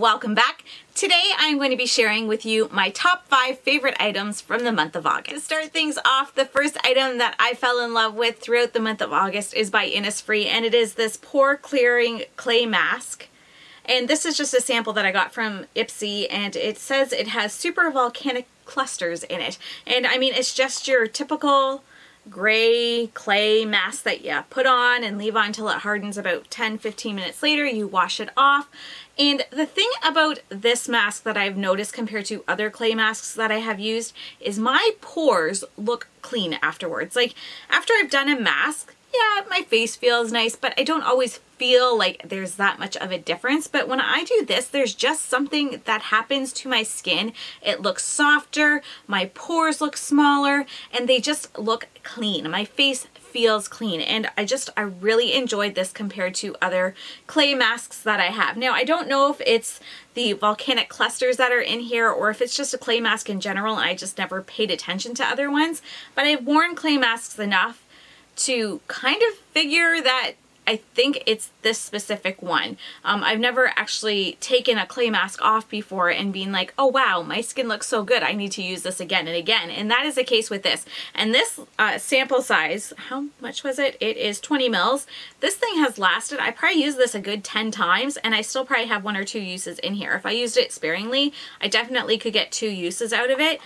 welcome back. Today I'm going to be sharing with you my top 5 favorite items from the month of August. To start things off, the first item that I fell in love with throughout the month of August is by Innisfree, and it is this pore clearing clay mask. And this is just a sample that I got from Ipsy, and it says it has super volcanic clusters in it. And I mean, it's just your typical gray clay mask that you put on and leave on until it hardens. About 10-15 minutes later, you wash it off. And the thing about this mask that I've noticed compared to other clay masks that I have used is my pores look clean afterwards. Like, after I've done a mask, yeah, my face feels nice, but I don't always feel like there's that much of a difference. But when I do this, there's just something that happens to my skin. It looks softer, my pores look smaller, and they just look clean. My face feels clean, and I really enjoyed this compared to other clay masks that I have. Now, I don't know if it's the volcanic clusters that are in here or if it's just a clay mask in general and I just never paid attention to other ones, but I've worn clay masks enough to kind of figure that I think it's this specific one. I've never actually taken a clay mask off before and been like, oh wow, my skin looks so good, I need to use this again and again. And that is the case with this. And this sample size, how much was it? It is 20 mils. This thing has lasted, I probably used this a good 10 times and I still probably have 1 or 2 uses in here. If I used it sparingly, I definitely could get 2 uses out of it.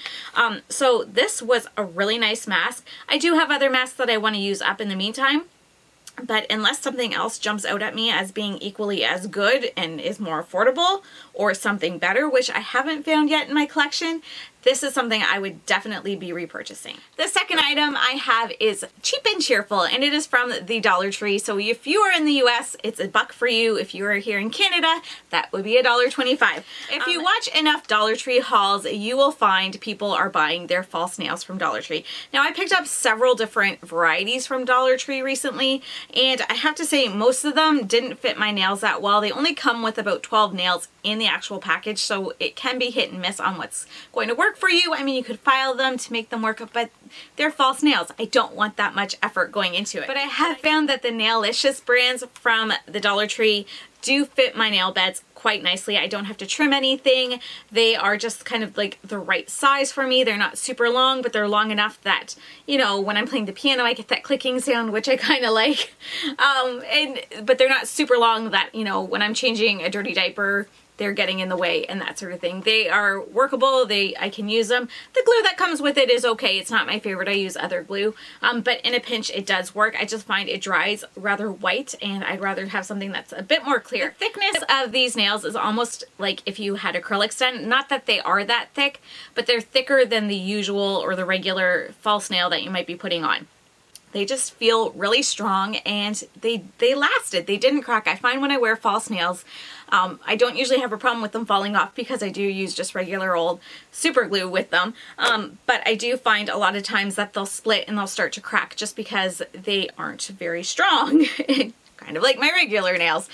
So this was a really nice mask. I do have other masks that I want to use up in the meantime, but unless something else jumps out at me as being equally as good and is more affordable or something better, which I haven't found yet in my collection, this is something I would definitely be repurchasing. The second item I have is Cheap and Cheerful, and it is from the Dollar Tree. So if you are in the US, it's $1 for you. If you are here in Canada, that would be $1.25. If you watch enough Dollar Tree hauls, you will find people are buying their false nails from Dollar Tree. Now, I picked up several different varieties from Dollar Tree recently, and I have to say most of them didn't fit my nails that well. They only come with about 12 nails in the actual package, so it can be hit and miss on what's going to work for you. I mean, you could file them to make them work, but they're false nails. I don't want that much effort going into it. But I have found that the Nailicious brands from the Dollar Tree do fit my nail beds quite nicely. I don't have to trim anything. They are just kind of like the right size for me. They're not super long, but they're long enough that, you know, when I'm playing the piano, I get that clicking sound, which I kind of like. But they're not super long that, you know, when I'm changing a dirty diaper, they're getting in the way and that sort of thing. They are workable. I can use them. The glue that comes with it is okay. It's not my favorite. I use other glue, but in a pinch it does work. I just find it dries rather white, and I'd rather have something that's a bit more clear. The thickness of these nails is almost like if you had acrylics done. Not that they are that thick, but they're thicker than the usual or the regular false nail that you might be putting on. They just feel really strong, and they lasted. They didn't crack. I find when I wear false nails, I don't usually have a problem with them falling off because I do use just regular old super glue with them. But I do find a lot of times that they'll split and they'll start to crack just because they aren't very strong. Kind of like my regular nails.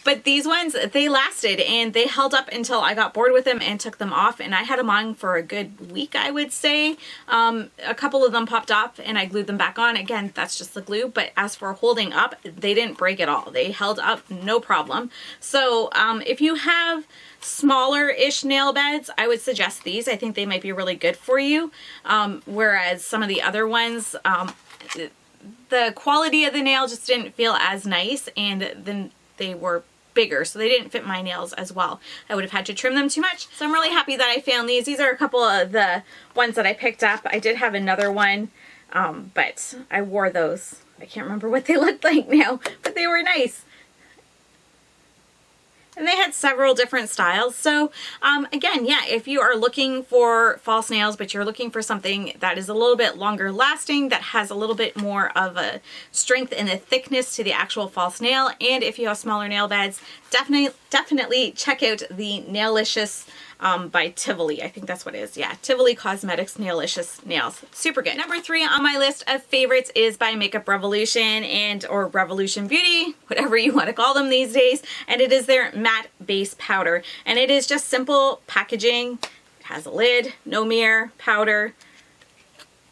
But these ones, they lasted and they held up until I got bored with them and took them off, and I had them on for a good week, I would say. A couple of them popped off and I glued them back on. Again, that's just the glue, but as for holding up, they didn't break at all. They held up no problem. So if you have smaller-ish nail beds, I would suggest these. I think they might be really good for you. Whereas some of the other ones, the quality of the nail just didn't feel as nice, and then they were bigger, so they didn't fit my nails as well. I would have had to trim them too much. So I'm really happy that I found these. These are a couple of the ones that I picked up. I did have another one, but I wore those. I can't remember what they looked like now, but they were nice. And they had several different styles. So again, yeah, if you are looking for false nails, but you're looking for something that is a little bit longer lasting, that has a little bit more of a strength and a thickness to the actual false nail, and if you have smaller nail beds, definitely check out the Nailicious by Tivoli. I think that's what it is. Yeah, Tivoli Cosmetics Nailicious Nails. Super good. Number 3 on my list of favorites is by Makeup Revolution or Revolution Beauty, whatever you want to call them these days. And it is their matte base powder. And it is just simple packaging. It has a lid, no mirror, powder.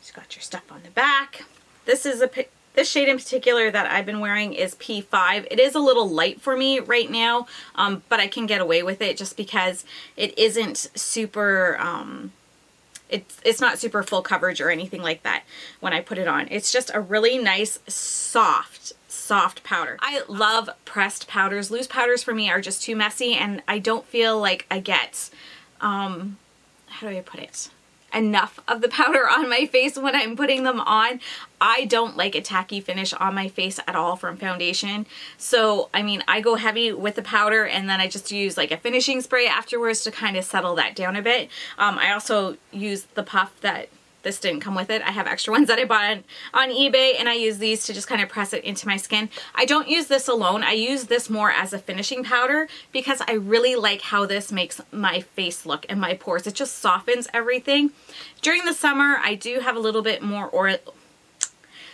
You've got your stuff on the back. This is a This shade in particular that I've been wearing is P5. It is a little light for me right now, but I can get away with it just because it isn't super, it's not super full coverage or anything like that when I put it on. It's just a really nice, soft powder. I love pressed powders. Loose powders for me are just too messy, and I don't feel like I get, how do I put it? Enough of the powder on my face when I'm putting them on. I don't like a tacky finish on my face at all from foundation. So, I mean, I go heavy with the powder and then I just use like a finishing spray afterwards to kind of settle that down a bit. I also use the puff that this didn't come with it. I have extra ones that I bought on eBay, and I use these to just kind of press it into my skin. I don't use this alone. I use this more as a finishing powder because I really like how this makes my face look and my pores. It just softens everything. During the summer, I do have a little bit more oil.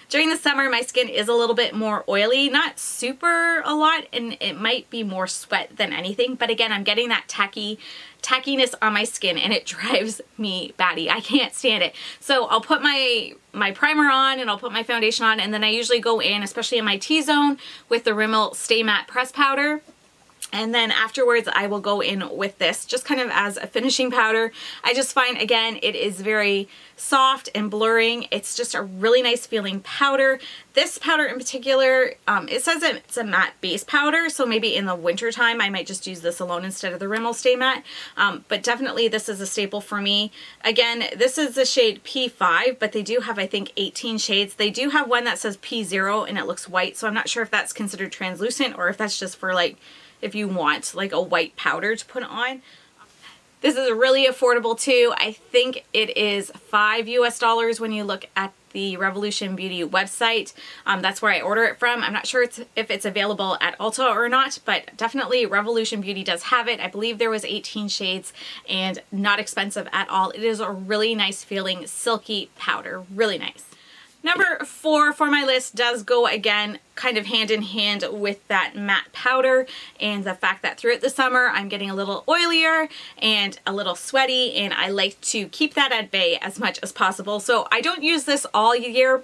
During the summer, my skin is a little bit more oily, not super a lot, and it might be more sweat than anything. But again, I'm getting that tackiness on my skin, and it drives me batty. I can't stand it. So I'll put my primer on and I'll put my foundation on, and then I usually go in, especially in my T-zone, with the Rimmel Stay Matte Press Powder. And then afterwards I will go in with this just kind of as a finishing powder. I just find, again, it is very soft and blurring. It's just a really nice feeling powder. This powder in particular, it says it's a matte base powder, so maybe in the winter time I might just use this alone instead of the Rimmel Stay Matte. But definitely this is a staple for me. Again, this is the shade P5, but they do have, I think, 18 shades. They do have one that says P0 and it looks white, so I'm not sure if that's considered translucent or if that's just for like if you want like a white powder to put on. This is really affordable too. I think it is $5 US when you look at the Revolution Beauty website. That's where I order it from. I'm not sure if it's available at Ulta or not, but definitely Revolution Beauty does have it. I believe there was 18 shades and not expensive at all. It is a really nice feeling silky powder, really nice. Number 4 for my list does go, again, kind of hand in hand with that matte powder and the fact that throughout the summer I'm getting a little oilier and a little sweaty, and I like to keep that at bay as much as possible. So I don't use this all year.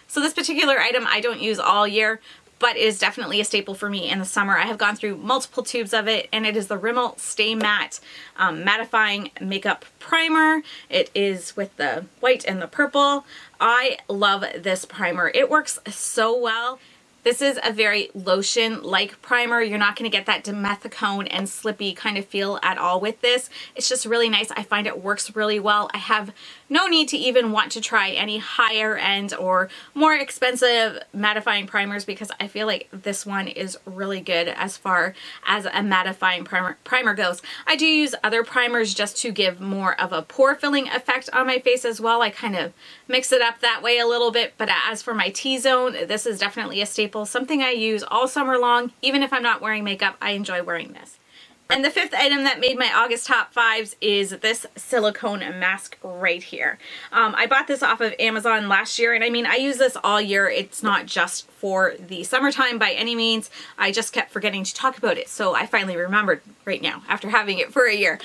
So this particular item I don't use all year, but is definitely a staple for me in the summer. I have gone through multiple tubes of it, and it is the Rimmel Stay Matte Mattifying Makeup Primer. It is with the white and the purple. I love this primer. It works so well. This is a very lotion-like primer. You're not going to get that dimethicone and slippy kind of feel at all with this. It's just really nice. I find it works really well. I have no need to even want to try any higher end or more expensive mattifying primers because I feel like this one is really good as far as a mattifying primer goes. I do use other primers just to give more of a pore filling effect on my face as well. I kind of mix it up that way a little bit, but as for my T-zone, this is definitely a staple, something I use all summer long. Even if I'm not wearing makeup, I enjoy wearing this. And the 5th item that made my August top 5s is this silicone mask right here. I bought this off of Amazon last year, and I mean, I use this all year. It's not just for the summertime by any means. I just kept forgetting to talk about it, so I finally remembered right now after having it for a year.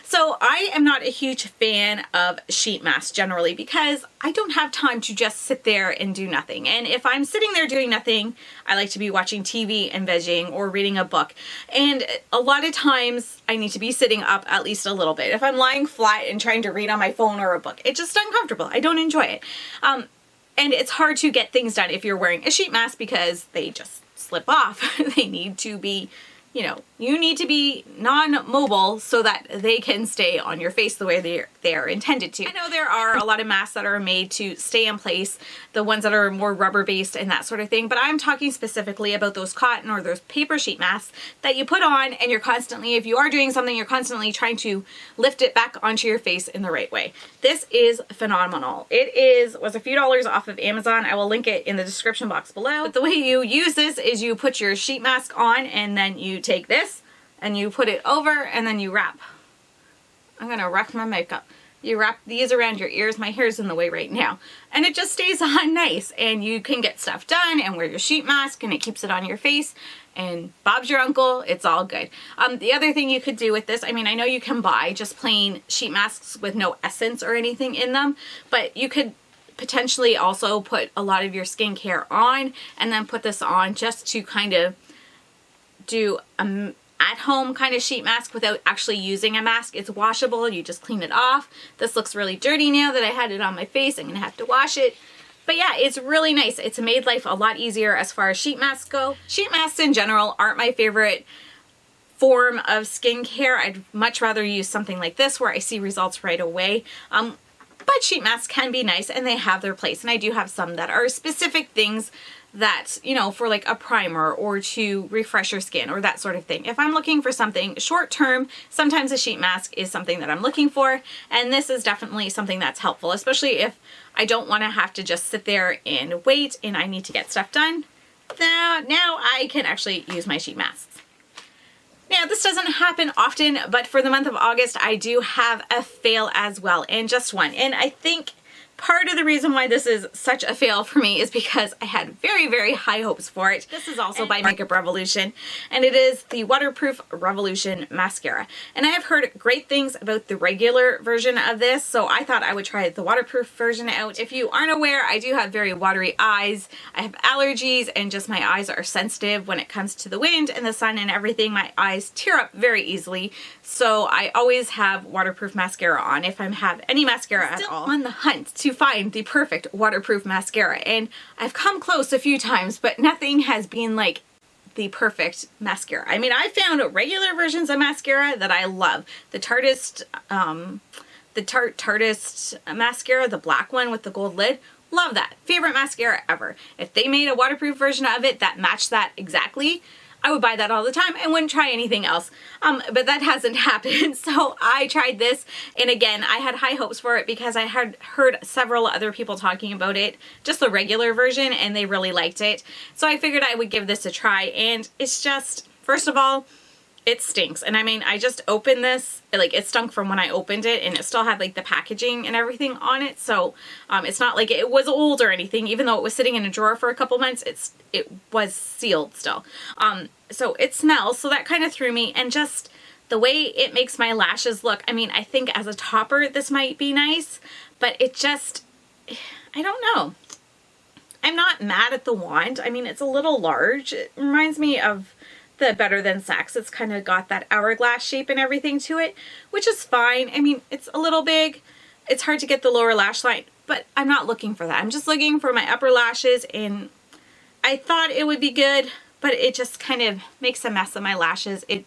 So I am not a huge fan of sheet masks generally because I don't have time to just sit there and do nothing. And if I'm sitting there doing nothing, I like to be watching TV and vegging or reading a book. And a lot of times I need to be sitting up at least a little bit. If I'm lying flat and trying to read on my phone or a book, it's just uncomfortable. I don't enjoy it. And it's hard to get things done if you're wearing a sheet mask because they just slip off. They need to be, you know, you need to be non-mobile so that they can stay on your face the way they're intended to. I know there are a lot of masks that are made to stay in place, the ones that are more rubber based and that sort of thing, but I'm talking specifically about those cotton or those paper sheet masks that you put on and you're constantly, if you are doing something, you're constantly trying to lift it back onto your face in the right way. This is phenomenal. It was a few dollars off of Amazon. I will link it in the description box below. But the way you use this is you put your sheet mask on and then you take this and you put it over and then you wrap. I'm gonna wreck my makeup. You wrap these around your ears. My hair's in the way right now. And it just stays on nice and you can get stuff done and wear your sheet mask and it keeps it on your face and Bob's your uncle. It's all good. The other thing you could do with this, I mean, I know you can buy just plain sheet masks with no essence or anything in them, but you could potentially also put a lot of your skincare on and then put this on just to kind of do a at-home kind of sheet mask without actually using a mask. It's washable. You just clean it off. This looks really dirty now that I had it on my face. I'm going to have to wash it. But yeah, it's really nice. It's made life a lot easier as far as sheet masks go. Sheet masks in general aren't my favorite form of skincare. I'd much rather use something like this where I see results right away. But sheet masks can be nice and they have their place. And I do have some that are specific things that, you know, for like a primer or to refresh your skin or that sort of thing. If I'm looking for something short term, sometimes a sheet mask is something that I'm looking for. And this is definitely something that's helpful, especially if I don't want to have to just sit there and wait and I need to get stuff done. Now I can actually use my sheet masks. Now, this doesn't happen often, but for the month of August, I do have a fail as well, and just one. And I think part of the reason why this is such a fail for me is because I had very, very high hopes for it. This is also by Makeup Revolution, and it is the Waterproof Revolution Mascara. And I have heard great things about the regular version of this, so I thought I would try the waterproof version out. If you aren't aware, I do have very watery eyes. I have allergies, and just my eyes are sensitive when it comes to the wind and the sun and everything. My eyes tear up very easily, so I always have waterproof mascara on if I have any mascara at all. I'm on the hunt to find the perfect waterproof mascara, and I've come close a few times, but nothing has been like the perfect mascara. I mean, I found regular versions of mascara that I love. The Tarteist mascara, the black one with the gold lid, love that. Favorite mascara ever. If they made a waterproof version of it that matched that exactly, I would buy that all the time and wouldn't try anything else. But that hasn't happened. So I tried this, and again, I had high hopes for it because I had heard several other people talking about it, just the regular version, and they really liked it. So I figured I would give this a try, and it's just, first of all, it stinks. And I mean, I just opened this, like it stunk from when I opened it, and it still had like the packaging and everything on it. So it's not like it was old or anything, even though it was sitting in a drawer for a couple months, it was sealed still. So it smells, so that kind of threw me, and just the way it makes my lashes look. I mean, I think as a topper this might be nice, but it just, I don't know. I'm not mad at the wand. I mean, it's a little large. It reminds me of the Better Than Sex. It's kind of got that hourglass shape and everything to it, which is fine. I mean, it's a little big. It's hard to get the lower lash line, but I'm not looking for that. I'm just looking for my upper lashes, and I thought it would be good, but it just kind of makes a mess of my lashes. It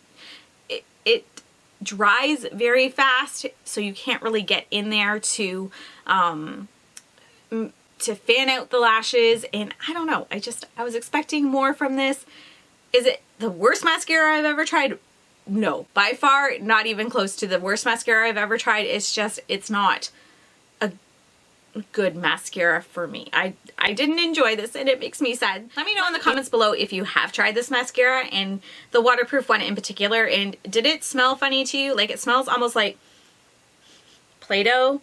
dries very fast, so you can't really get in there to fan out the lashes, and I don't know. I was expecting more from this. Is it the worst mascara I've ever tried? No, by far not even close to the worst mascara I've ever tried. It's not a good mascara for me. I didn't enjoy this, and it makes me sad. Let me know in the comments below if you have tried this mascara, and the waterproof one in particular, and did it smell funny to you? Like, it smells almost like Play-Doh,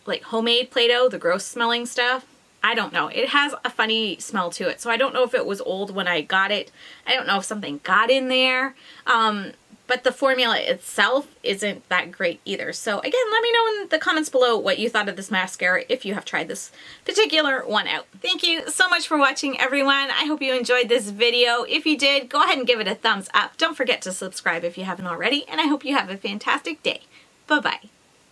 like homemade Play-Doh, the gross smelling stuff. I don't know. It has a funny smell to it, so I don't know if it was old when I got it. I don't know if something got in there. But the formula itself isn't that great either. So again, let me know in the comments below what you thought of this mascara if you have tried this particular one out. Thank you so much for watching, everyone. I hope you enjoyed this video. If you did, go ahead and give it a thumbs up. Don't forget to subscribe if you haven't already, and I hope you have a fantastic day. Bye-bye.